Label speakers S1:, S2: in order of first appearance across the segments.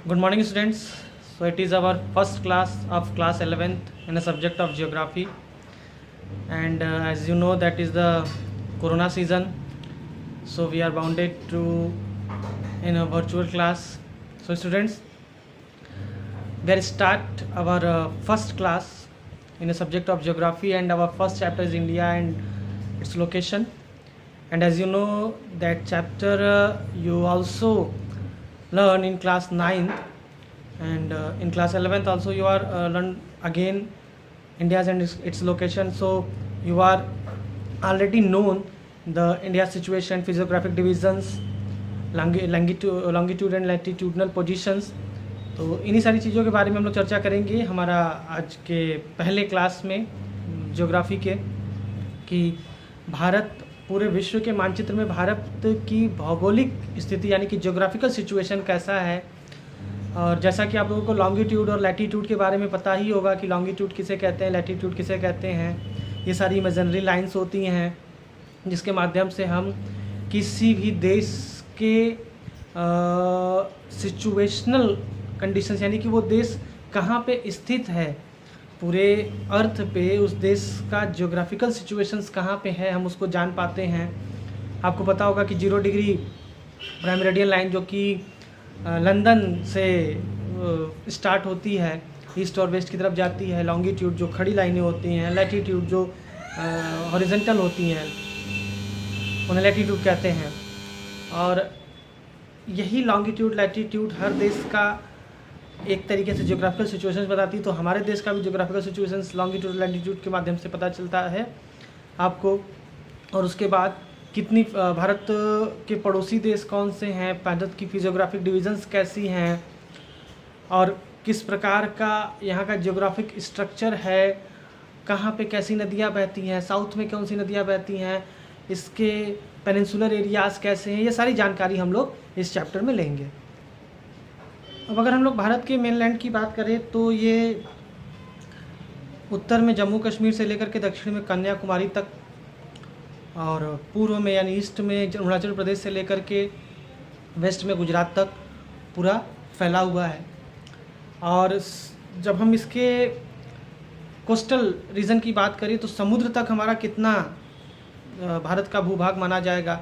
S1: Good morning, students. So it is our first class of class 11th in a subject of geography, and as you know that is the corona season, so we are bounded to in a virtual class. So students, we start our first class in a subject of geography, and our first chapter is India and its location. And as you know that chapter you also learn in class 9th, and in class 11th also you are learn again India's and its location. So you are already known the India situation, physiographic divisions, longitude and latitudinal positions. तो इन्हीं सारी चीज़ों के बारे में हम लोग चर्चा करेंगे हमारा आज के पहले क्लास में ज्योग्राफी के, कि भारत पूरे विश्व के मानचित्र में भारत की भौगोलिक स्थिति यानी कि ज्योग्राफिकल सिचुएशन कैसा है। और जैसा कि आप लोगों को लॉन्गिट्यूड और लैटीट्यूड के बारे में पता ही होगा कि लॉन्गिट्यूड किसे कहते हैं, लैटीट्यूड किसे कहते हैं। ये सारी इमेजिनरी लाइंस होती हैं जिसके माध्यम से हम किसी भी देश के सिचुएशनल कंडीशंस यानी कि वो देश कहाँ पे स्थित है पूरे अर्थ पे, उस देश का ज्योग्राफिकल सिचुएशंस कहाँ पे है हम उसको जान पाते हैं। आपको पता होगा कि 0 डिग्री प्राइम मेरिडियन लाइन जो कि लंदन से स्टार्ट होती है, ईस्ट और वेस्ट की तरफ जाती है। लॉन्गिट्यूड जो खड़ी लाइनें होती हैं, लैटीट्यूड जो हॉरिजॉन्टल होती हैं उन्हें लैटीट्यूड कहते हैं। और यही लॉन्गिट्यूड लैटीट्यूड हर देश का एक तरीके से ज्योग्राफिकल सिचुएशंस बताती है। तो हमारे देश का भी ज्योग्राफिकल सिचुएशंस लॉन्गिट्यूड लैटीट्यूड के माध्यम से पता चलता है आपको। और उसके बाद कितनी भारत के पड़ोसी देश कौन से हैं, भारत की फिजियोग्राफिक डिविजन्स कैसी हैं और किस प्रकार का यहाँ का ज्योग्राफिक स्ट्रक्चर है, कहाँ पे कैसी नदियाँ बहती हैं, साउथ में कौन सी नदियाँ बहती हैं, इसके पेनिनसुलर एरियाज़ कैसे हैं, ये सारी जानकारी हम लोग इस चैप्टर में लेंगे। अब अगर हम लोग भारत के मेनलैंड की बात करें तो ये उत्तर में जम्मू कश्मीर से लेकर के दक्षिण में कन्याकुमारी तक, और पूर्व में यानी ईस्ट में अरुणाचल प्रदेश से लेकर के वेस्ट में गुजरात तक पूरा फैला हुआ है। और जब हम इसके कोस्टल रीजन की बात करें तो समुद्र तक हमारा कितना भारत का भूभाग माना जाएगा,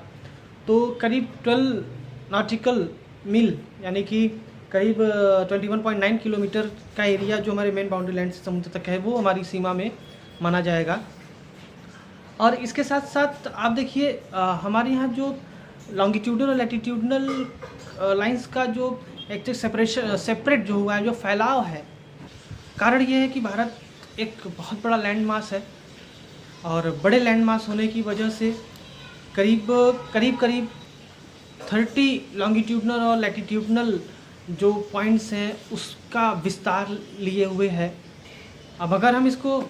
S1: तो करीब 12 नॉटिकल मील यानी कि करीब 21.9 किलोमीटर का एरिया जो हमारे मेन बाउंड्री लाइन से समुद्र तक है वो हमारी सीमा में माना जाएगा। और इसके साथ साथ आप देखिए हमारे यहाँ जो लॉन्गिट्यूडल और लैटीट्यूडनल लाइंस का जो एक सेपरेट जो हुआ है, जो फैलाव है, कारण ये है कि भारत एक बहुत बड़ा लैंड मास है। और बड़े लैंड मास होने की वजह से करीब 30 लॉन्गिट्यूडनल और लैटीट्यूडनल जो पॉइंट्स हैं उसका विस्तार लिए हुए है। अब अगर हम इसको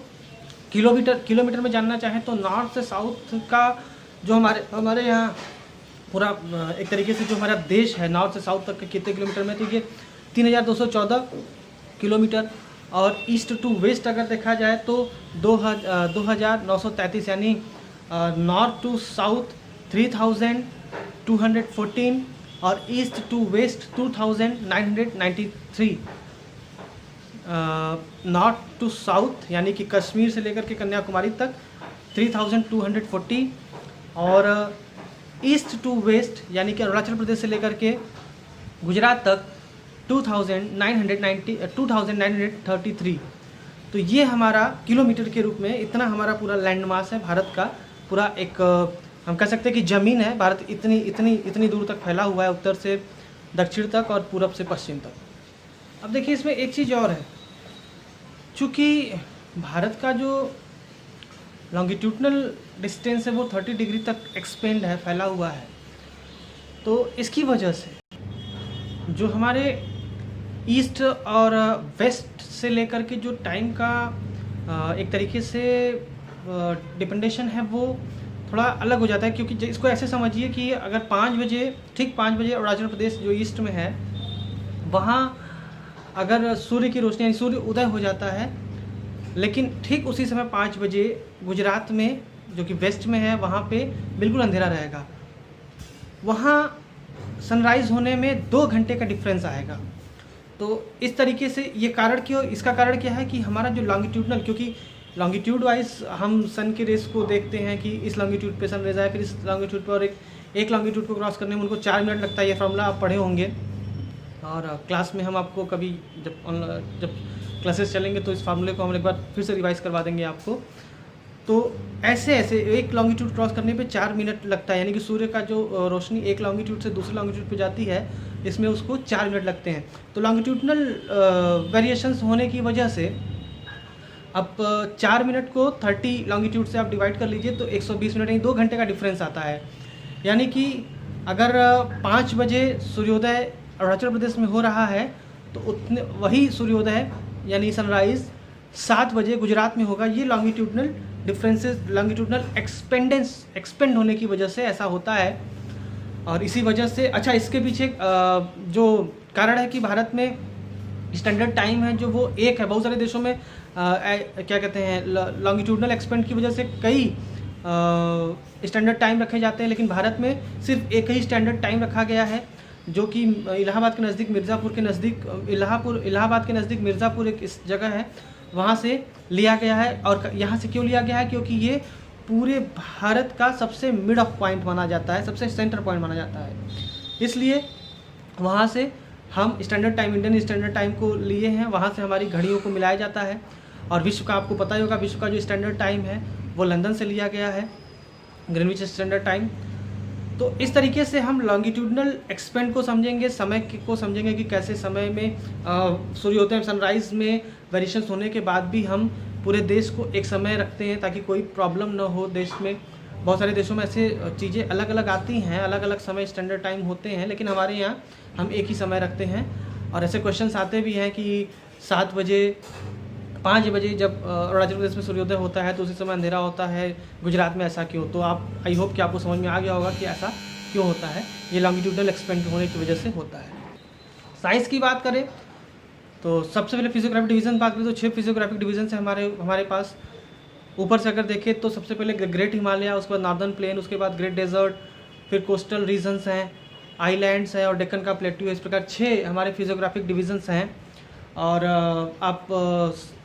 S1: किलोमीटर में जानना चाहें तो नॉर्थ से साउथ का जो हमारे यहाँ पूरा एक तरीके से जो हमारा देश है नॉर्थ से साउथ तक के कितने किलोमीटर में, तो ये 3214 किलोमीटर। और ईस्ट टू वेस्ट अगर देखा जाए तो 2933 यानी नॉर्थ टू साउथ 3214 और east to west 2993। North to south यानी कि कश्मीर से लेकर के कन्याकुमारी तक 3240 और ईस्ट टू वेस्ट यानी कि अरुणाचल प्रदेश से लेकर के गुजरात तक 2933। तो ये हमारा किलोमीटर के रूप में इतना हमारा पूरा लैंड मास है भारत का। पूरा एक हम कह सकते हैं कि ज़मीन है। भारत इतनी दूर तक फैला हुआ है, उत्तर से दक्षिण तक और पूरब से पश्चिम तक। अब देखिए इसमें एक चीज़ और है, चूँकि भारत का जो लॉन्गिट्यूडनल डिस्टेंस है वो 30 डिग्री तक एक्सपेंड है, फैला हुआ है। तो इसकी वजह से जो हमारे ईस्ट और वेस्ट से लेकर के जो टाइम का एक तरीके से डिपेंडेशन है वो थोड़ा अलग हो जाता है। क्योंकि इसको ऐसे समझिए कि अगर 5 बजे अरुणाचल प्रदेश जो ईस्ट में है वहाँ अगर सूर्य की रोशनी यानी सूर्य उदय हो जाता है, लेकिन ठीक उसी समय 5 बजे गुजरात में जो कि वेस्ट में है वहाँ पे बिल्कुल अंधेरा रहेगा। वहाँ सनराइज़ होने में 2 घंटे का डिफरेंस आएगा। तो इस तरीके से ये कारण क्यों, इसका कारण क्या है कि हमारा जो लॉन्गिट्यूडनल, क्योंकि लॉन्गिट्यूड वाइज हम सन के रेस को देखते हैं कि इस लॉन्गिट्यूड पे सन रेज आए, फिर इस लॉन्गिट्यूड पर, और एक लॉन्गिट्यूड को क्रॉस करने में उनको 4 मिनट लगता है। ये फॉर्मूला आप पढ़े होंगे और क्लास में हम आपको कभी जब क्लासेस चलेंगे तो इस फार्मूले को हम एक बार फिर से रिवाइज करवा देंगे आपको। तो ऐसे ऐसे एक लॉन्गिट्यूड क्रॉस करने पे 4 मिनट लगता है, यानी कि सूर्य का जो रोशनी एक लॉन्गिट्यूड से दूसरे लॉन्गिट्यूड पे जाती है, इसमें उसको 4 मिनट लगते हैं। तो लॉन्गिट्यूडनल वेरिएशंस होने की वजह से अब 4 मिनट को 30 लॉन्गिट्यूड से आप डिवाइड कर लीजिए तो 120 मिनट यानी 2 घंटे का डिफरेंस आता है। यानी कि अगर 5 बजे सूर्योदय अरुणाचल प्रदेश में हो रहा है तो उतने वही सूर्योदय यानी सनराइज़ 7 बजे गुजरात में होगा। ये लॉन्गिट्यूडनल डिफरेंसेस, लॉन्गिट्यूडनल एक्सपेंड होने की वजह से ऐसा होता है। और इसी वजह से अच्छा, इसके पीछे जो कारण है कि भारत में स्टैंडर्ड टाइम है जो वो एक है। बहुत सारे देशों में क्या कहते हैं, लॉन्गिट्यूडनल एक्सपेंड की वजह से कई स्टैंडर्ड टाइम रखे जाते हैं, लेकिन भारत में सिर्फ एक ही स्टैंडर्ड टाइम रखा गया है जो कि इलाहाबाद के नज़दीक मिर्ज़ापुर के नज़दीक इलाहाबाद के नज़दीक मिर्ज़ापुर एक इस जगह है, वहाँ से लिया गया है। और यहाँ से क्यों लिया गया है, क्योंकि ये पूरे भारत का सबसे मिड ऑफ पॉइंट माना जाता है, सबसे सेंटर पॉइंट माना जाता है, इसलिए वहाँ से हम standard time, Indian standard time को लिए हैं, वहाँ से हमारी घड़ियों को मिलाया जाता है। और विश्व का आपको पता ही होगा, विश्व का जो स्टैंडर्ड टाइम है वो लंदन से लिया गया है, ग्रीनविच स्टैंडर्ड टाइम। तो इस तरीके से हम लॉन्गिट्यूडनल एक्सपेंड को समझेंगे, समय को समझेंगे कि कैसे समय में सूर्योदय सनराइज़ में वेरिएशंस होने के बाद भी हम पूरे देश को एक समय रखते हैं ताकि कोई प्रॉब्लम ना हो देश में। बहुत सारे देशों में ऐसे चीज़ें अलग अलग आती हैं, अलग अलग समय स्टैंडर्ड टाइम होते हैं, लेकिन हमारे यहाँ हम एक ही समय रखते हैं। और ऐसे क्वेश्चंस आते भी हैं कि 7 बजे 5 बजे जब अरुणाचल प्रदेश में सूर्योदय होता है तो उसी समय अंधेरा होता है, गुजरात में ऐसा क्यों? तो आप आई होप कि आपको समझ में आ गया होगा कि ऐसा क्यों होता है, ये लॉन्गिट्यूडनल एक्सपेंड होने की वजह से होता है। साइंस की बात करें तो सबसे पहले फिजियोग्राफिक डिवीज़न बात करें तो 6 फिजियोग्राफिक डिवीजन है हमारे पास। ऊपर से अगर देखें तो सबसे पहले ग्रेट हिमालय, उसके बाद नॉर्दर्न प्लेन, उसके बाद ग्रेट डेजर्ट, फिर कोस्टल रीजन्स हैं, आइलैंड्स है और डेक्कन का प्लेट्यू है। इस प्रकार 6 हमारे फिजियोग्राफिक डिवीजन्स हैं। और आप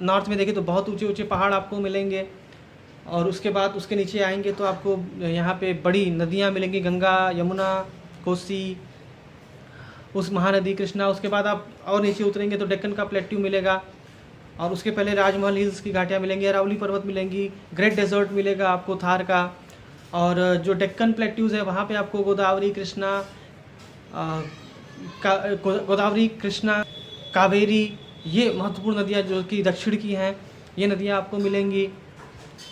S1: नॉर्थ में देखें तो बहुत ऊंचे ऊंचे पहाड़ आपको मिलेंगे, और उसके बाद उसके नीचे आएंगे तो आपको यहाँ पे बड़ी नदियाँ मिलेंगी, गंगा, यमुना, कोसी, उस महानदी कृष्णा। उसके बाद आप और नीचे उतरेंगे तो डेक्कन का प्लेट्यू मिलेगा, और उसके पहले राजमहल हिल्स की घाटियाँ मिलेंगी, अरावली पर्वत मिलेंगी, ग्रेट डेजर्ट मिलेगा आपको थार का। और जो डेक्कन प्लेट्यूज़ है वहाँ पे आपको गोदावरी, कृष्णा, कावेरी, ये महत्वपूर्ण नदियाँ जो कि दक्षिण की हैं, ये नदियाँ आपको मिलेंगी।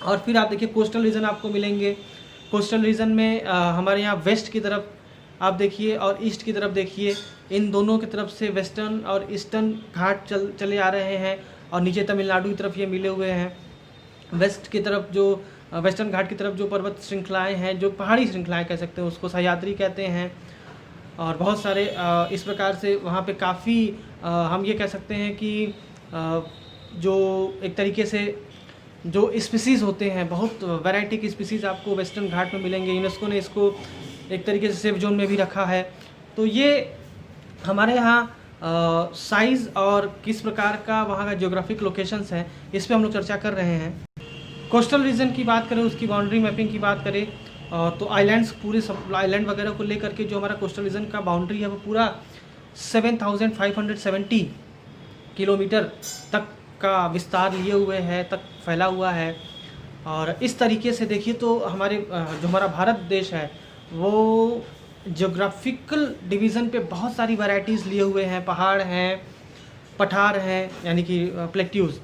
S1: और फिर आप देखिए कोस्टल रीजन आपको मिलेंगे। कोस्टल रीजन में हमारे यहाँ वेस्ट की तरफ आप देखिए और ईस्ट की तरफ देखिए, इन दोनों की तरफ से वेस्टर्न और ईस्टर्न घाट चले आ रहे हैं, और नीचे तमिलनाडु की तरफ ये मिले हुए हैं। वेस्ट की तरफ जो वेस्टर्न घाट की तरफ जो पर्वत श्रृंखलाएँ हैं, जो पहाड़ी श्रृंखलाएँ कह सकते हैं, उसको सह्याद्री कहते हैं। और बहुत सारे इस प्रकार से वहाँ पे काफ़ी हम ये कह सकते हैं कि जो एक तरीके से जो स्पीसीज़ होते हैं, बहुत वैरायटी की स्पीसीज़ आपको वेस्टर्न घाट में मिलेंगे। यूनेस्को ने इसको एक तरीके से सेफ जोन में भी रखा है। तो ये हमारे यहाँ साइज़ और किस प्रकार का वहाँ का जियोग्राफिक लोकेशंस हैं, इस पे हम लोग चर्चा कर रहे हैं। कोस्टल रीजन की बात करें, उसकी बाउंड्री मैपिंग की बात करें तो आइलैंड्स, पूरे सब आइलैंड वगैरह को लेकर के जो हमारा कोस्टल रीजन का बाउंड्री है वो पूरा 7570 किलोमीटर तक का विस्तार लिए हुए है, तक फैला हुआ है। और इस तरीके से देखिए तो हमारे जो हमारा भारत देश है वो ज्योग्राफिकल डिवीज़न पे बहुत सारी वैरायटीज़ लिए हुए हैं। पहाड़ हैं, पठार हैं यानी कि प्लेट्यूज़,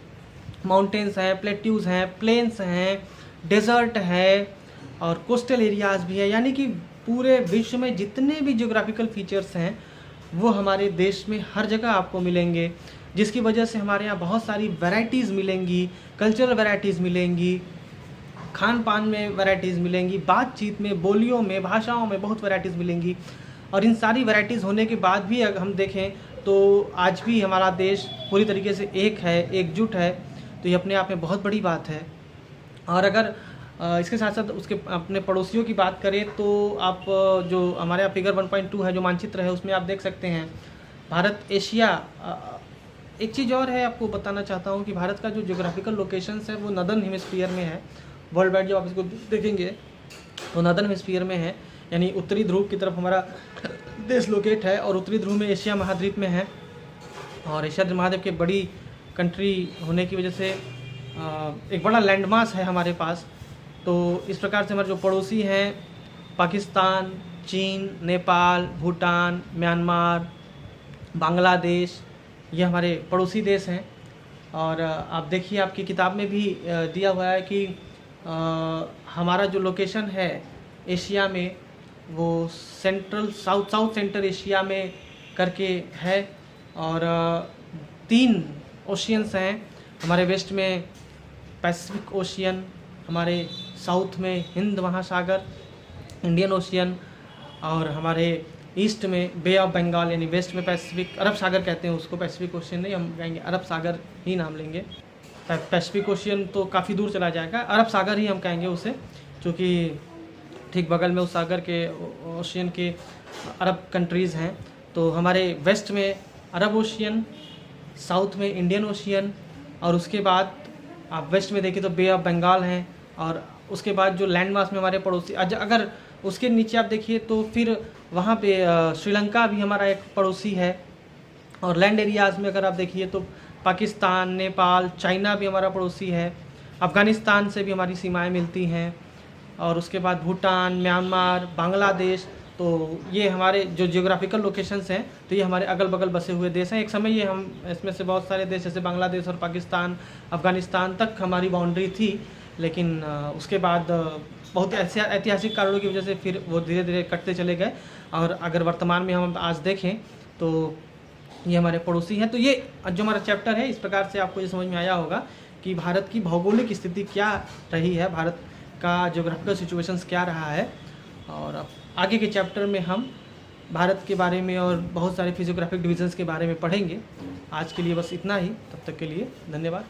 S1: माउंटेन्स हैं, प्लेट्यूज़ हैं, प्लेन्स हैं, डेजर्ट है, और कोस्टल एरियाज़ भी है। यानी कि पूरे विश्व में जितने भी ज्योग्राफिकल फीचर्स हैं वो हमारे देश में हर जगह आपको मिलेंगे, जिसकी वजह से हमारे यहाँ बहुत सारी वैरायटीज़ मिलेंगी, कल्चरल वैरायटीज़ मिलेंगी, खान पान में वैरायटीज़ मिलेंगी, बातचीत में, बोलियों में, भाषाओं में बहुत वैरायटीज़ मिलेंगी। और इन सारी वैरायटीज़ होने के बाद भी अगर हम देखें तो आज भी हमारा देश पूरी तरीके से एक है, एकजुट है, तो ये अपने आप में बहुत बड़ी बात है। और अगर इसके साथ साथ उसके अपने पड़ोसियों की बात करें तो आप जो हमारे यहाँ फिगर 1.2 है जो मानचित्र है उसमें आप देख सकते हैं भारत एशिया एक चीज़ और है आपको बताना चाहता हूँ कि भारत का जो ज्योग्राफिकल लोकेशंस है वो नदर्न हेमिस्फीयर में है। वर्ल्ड वाइड जब आप इसको देखेंगे तो नदर्न हेमिस्फीयर में है, यानी उत्तरी ध्रुव की तरफ हमारा देश लोकेट है और उत्तरी ध्रुव में एशिया महाद्वीप में है। और एशिया महाद्वीप की बड़ी कंट्री होने की वजह से एक बड़ा लैंडमास है हमारे पास। तो इस प्रकार से हमारे जो पड़ोसी हैं पाकिस्तान, चीन, नेपाल, भूटान, म्यांमार, बांग्लादेश, ये हमारे पड़ोसी देश हैं। और आप देखिए आपकी किताब में भी दिया हुआ है कि हमारा जो लोकेशन है एशिया में वो साउथ सेंटर एशिया में करके है। और 3 ओशियंस हैं हमारे वेस्ट में, पैसिफिक ओशियन, हमारे साउथ में हिंद महासागर इंडियन ओशियन, और हमारे ईस्ट में बे ऑफ बंगाल, यानी वेस्ट में पैसिफिक अरब सागर कहते हैं उसको, पैसिफिक ओशियन नहीं, हम कहेंगे अरब सागर ही नाम लेंगे। पैसिफिक ओशियन तो काफ़ी दूर चला जाएगा, अरब सागर ही हम कहेंगे उसे, क्योंकि ठीक बगल में उस सागर के ओशियन के अरब कंट्रीज़ हैं। तो हमारे वेस्ट में अरब ओशियन, साउथ में इंडियन ओशियन, और उसके बाद आप वेस्ट में देखें तो बे ऑफ बंगाल हैं। और उसके बाद जो लैंड मास में हमारे पड़ोसी, अगर उसके नीचे आप देखिए तो फिर वहाँ पे श्रीलंका भी हमारा एक पड़ोसी है। और लैंड एरियाज़ में अगर आप देखिए तो पाकिस्तान, नेपाल, चाइना भी हमारा पड़ोसी है। अफ़गानिस्तान से भी हमारी सीमाएं मिलती हैं। और उसके बाद भूटान, म्यांमार, बांग्लादेश, तो ये हमारे जो जियोग्राफिकल लोकेशंस हैं तो ये हमारे अगल बगल बसे हुए देश हैं। एक समय ये हम इसमें से बहुत सारे देश जैसे बांग्लादेश और पाकिस्तान, अफ़गानिस्तान तक हमारी बाउंड्री थी, लेकिन उसके बाद बहुत ऐसे ऐतिहासिक कारणों की वजह से फिर वो धीरे धीरे कटते चले गए। और अगर वर्तमान में हम आज देखें तो ये हमारे पड़ोसी हैं। तो ये जो हमारा चैप्टर है, इस प्रकार से आपको ये समझ में आया होगा कि भारत की भौगोलिक स्थिति क्या रही है, भारत का ज्योग्राफिकल सिचुएशंस क्या रहा है। और अब आगे के चैप्टर में हम भारत के बारे में और बहुत सारे फिजियोग्राफिक डिविजन्स के बारे में पढ़ेंगे। आज के लिए बस इतना ही, तब तक के लिए धन्यवाद।